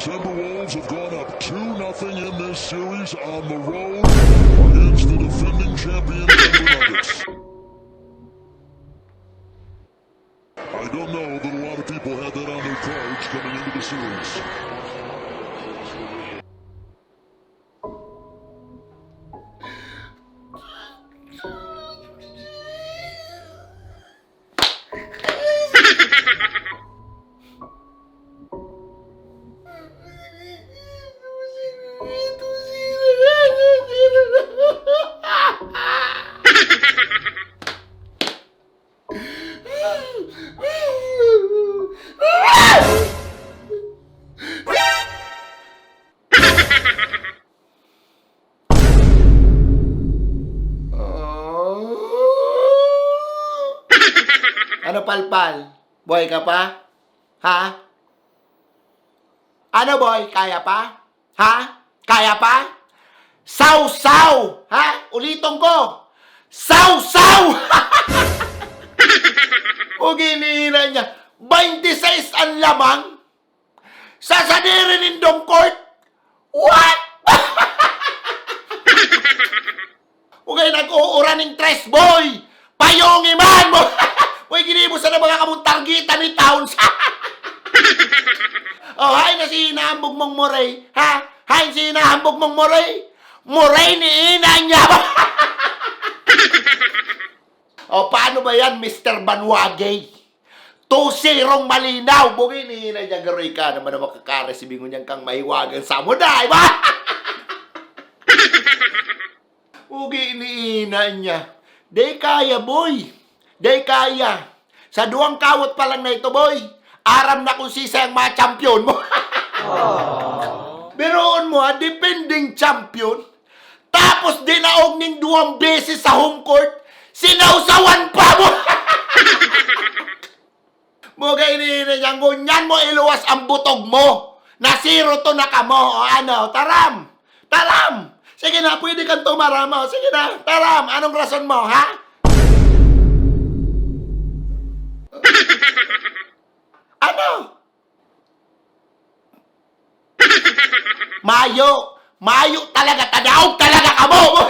Timberwolves have gone up 2-0 in this series on the road against the defending champion Denver Nuggets. I don't know that a lot of people had that on their cards coming into the series. Ano palpal? Boy ka pa? Ha? Ano boy? Kaya pa? Ha? Kaya pa? Saw-saw! Ha? Ulitin ko! Saw-saw! O ginihina niya. 26 ang lamang? Sasadirin indong court? What? O kayo nag-uura ng tres boy! Payongi man mo! Uy, ginibo sa na mga kamuntargitan ni Towns. Oh, hay na si hinahambog mong Moray. Ha? Hay si hinahambog mong Moray. Moray ni ina niya. O, paano ba yan, Mr. Banwagay? 2-0 malinaw. Bugin ni ina niya, garoy ka naman na makakaresibing niyang kang mahiwagan sa muday, ba? Bugin ni ina niya. Day kaya, boy. Day kaya. Sa duwang kawat pa lang na ito, boy. Aram na kung sisa ang mga champion mo. Biroon mo, defending champion. Tapos dinaog ning 2 beses sa home court. Sinausawan pa mo. Mugay ni niyang ngunyan mo iluwas ang butog mo. Nasiro to na kamo. O ano, taram. Taram. Sige na, pwede kang tumarama. Sige na, taram. Anong rason mo, ha? Ano? Mayo talaga, tadaog talaga ka mo.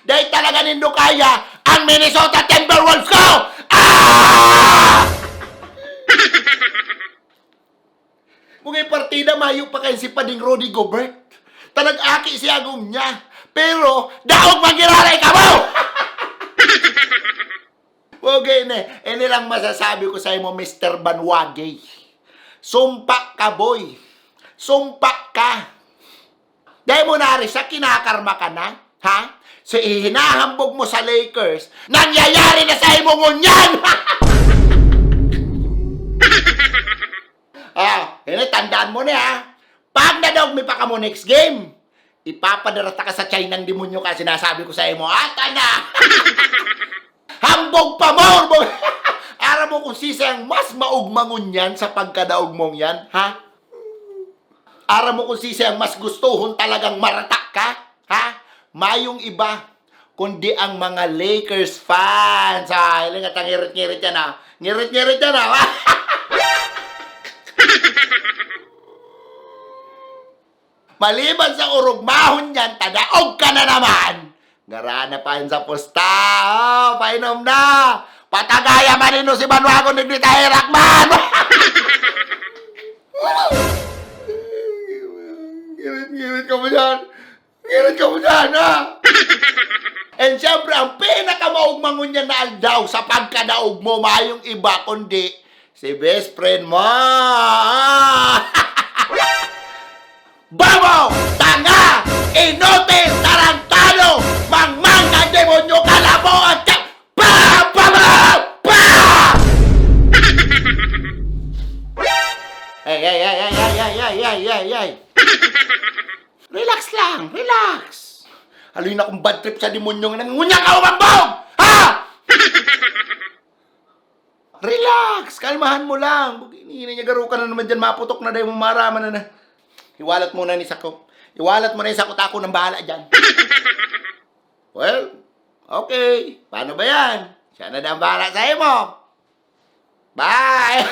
Dahil talaga nindo kaya ang Minnesota Timberwolves ko. Ah! Mungay partida, mayo pa kayo si Pading Rudy Gobert. Tanag-aki siya agong niya. Pero, daog magiraray ka mo! Okay na. Lang masasabi ko sa mo, Mr. Banwagay. Sumpa ka, boy. Sumpa ka. Dahil mo nari sa kinakarma ka na, ha? So, ihinahambog mo sa Lakers, nangyayari na sa imong ngunyan! Tandaan mo na, ha? Pag nadog may pa ka mo next game, ipapadarata ka sa China ng demonyo ka, sinasabi ko sa mo, ata na! Hambog pa mo! Aram mo kung sisang mas maugmangon yan sa pagkadaog mong yan, ha? Aram mo kung sisang mas gustuhon talagang maratak ka, ha? Mayong iba, kundi ang mga Lakers fans. Ilang at ang ngirit-ngirit yan, ha? Ngirit-ngirit yan, ha? Maliban sa urugmahon yan, tadaog ka na naman. Garana pa yun sa pusta. Oh, painom na. Patagaya man ino si Banwago nagditahirak man. Ngirit ka mo dyan. Ngirit ka mo dyan, ha? And syempre, ang pinakamaugmangon niya na aldaw sa pagkadaog mo, mayong iba, kundi si best friend mo. Babo! Tanga! Inote! Tarantado! Mangmang ang demonyo! Kalabo! At pa! Pa! Pa! Ay! Relax lang! Relax! Haloy na kong bad trip sa demonyong nangungunya ka umambog! Ha? Relax! Kalmahan mo lang! Hindi niya garo ka na naman dyan. Maputok na dahil maraman na. Iwalat muna ni Sako. Iwalat mo na yung sakot ako ng bahala dyan. Well, okay. Paano ba yan? Siya na ang bahala sa'yo mo. Bye!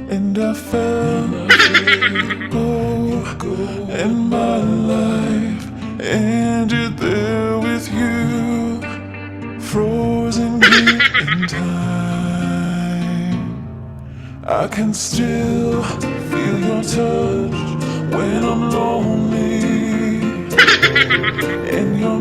and I felt go, and my life ended there with you, frozen here in time. I can still feel your touch when I'm lonely, and your